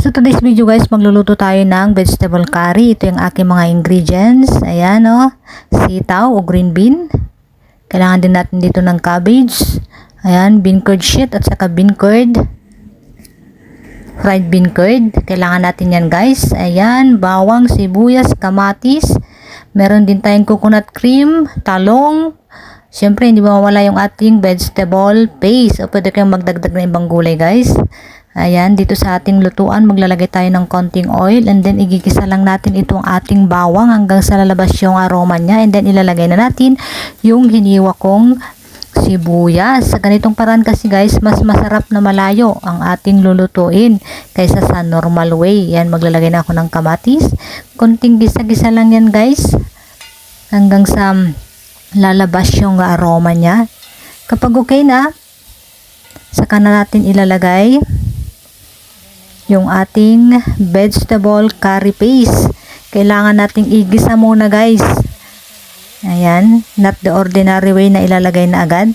So today's video guys, magluluto tayo ng vegetable curry. Ito yung aking mga ingredients. Ayan sitaw o green bean. Kailangan din natin dito ng cabbage. Ayan, bean curd sheet at saka bean curd. Fried bean curd. Kailangan natin yan guys. Ayan, bawang, sibuyas, kamatis. Meron din tayong coconut cream, talong. Siyempre, hindi mawawala yung ating vegetable paste. O pwede kayong magdagdag na ibang gulay guys. Ayan, dito sa ating lutuan, maglalagay tayo ng konting oil and then igigisa lang natin itong ating bawang hanggang sa lalabas yung aroma niya and then ilalagay na natin yung hiniwa kong sibuyas. Sa ganitong paraan kasi guys, mas masarap na malayo ang ating lulutuin kaysa sa normal way. Yan, maglalagay na ako ng kamatis. Konting gisa-gisa lang yan guys hanggang sa lalabas yung aroma niya. Kapag okay na, saka na natin ilalagay yung ating vegetable curry paste. Kailangan nating igisa muna guys. Ayan, not the ordinary way na ilalagay na agad.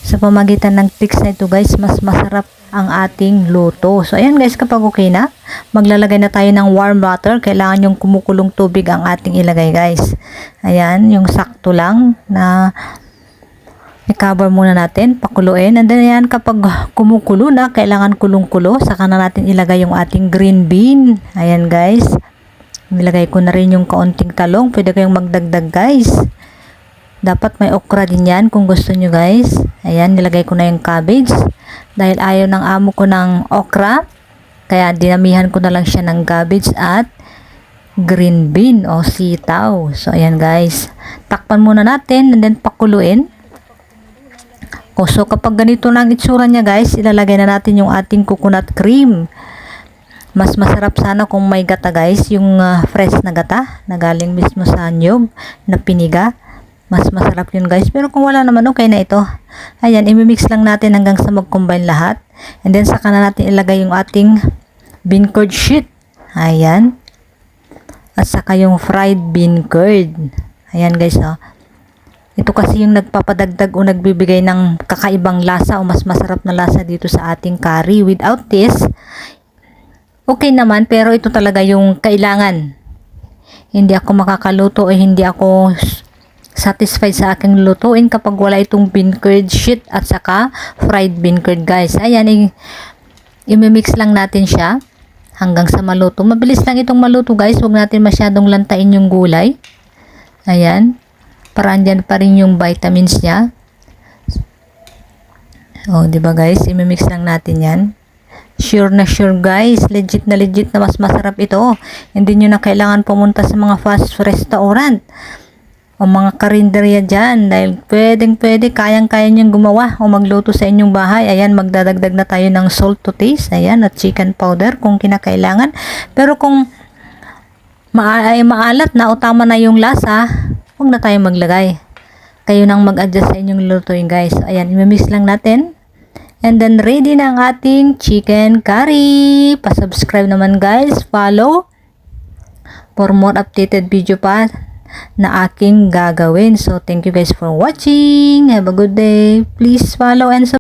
Sa pamagitan ng tricks na ito guys, mas masarap ang ating luto. So ayan guys, kapag okay na, maglalagay na tayo ng warm water. Kailangan yung kumukulong tubig ang ating ilagay guys. Ayan, yung sakto lang na i-cover muna natin, pakuluin. And then yan, kapag kumukulo na, kailangan kulong-kulo, saka na natin ilagay yung ating green bean. Ayan guys. Nilagay ko na rin yung kaunting talong. Pwede kayong magdagdag guys. Dapat may okra din yan kung gusto nyo guys. Ayan, nilagay ko na yung cabbage. Dahil ayaw ng amo ko ng okra, kaya dinamihan ko na lang siya ng cabbage at green bean o sitaw. So ayan guys. Takpan muna natin and then pakuluin. So kapag ganito na ang itsura niya guys, ilalagay na natin yung ating coconut cream. Mas masarap sana kung may gata guys, yung fresh na gata na galing mismo sa nyog na piniga. Mas masarap yun guys, pero kung wala naman okay na ito. Ayan, imimix lang natin hanggang sa mag-combine lahat. And then saka na natin ilagay yung ating bean curd sheet. Ayan. At saka yung fried bean curd. Ayan guys Ito kasi yung nagpapadagdag o nagbibigay ng kakaibang lasa o mas masarap na lasa dito sa ating curry. Without this, okay naman, pero ito talaga yung kailangan. Hindi ako makakaluto o hindi ako satisfied sa aking lutuin kapag wala itong bean curd sheet at saka fried bean curd guys. Ayan, imimix lang natin siya hanggang sa maluto. Mabilis lang itong maluto guys, huwag natin masyadong lantain yung gulay. Ayan. Para andyan pa rin yung vitamins niya. Diba guys? Imimix lang natin yan. Sure na sure guys. Legit na mas masarap ito. Hindi nyo na kailangan pumunta sa mga fast restaurant o mga karinderya dyan. Dahil pwede, kayang-kaya nyong gumawa o magluto sa inyong bahay. Ayan, magdadagdag na tayo ng salt to taste. Ayan, at chicken powder kung kinakailangan. Pero kung maalat na o tama na yung lasa, huwag na tayong maglagay. Kayo nang mag-adjust sa inyong lutuin guys. Ayan, imimix lang natin. And then ready na ang ating chicken curry. Pa-subscribe naman guys. Follow for more updated video pa na aking gagawin. So thank you guys for watching. Have a good day. Please follow and subscribe.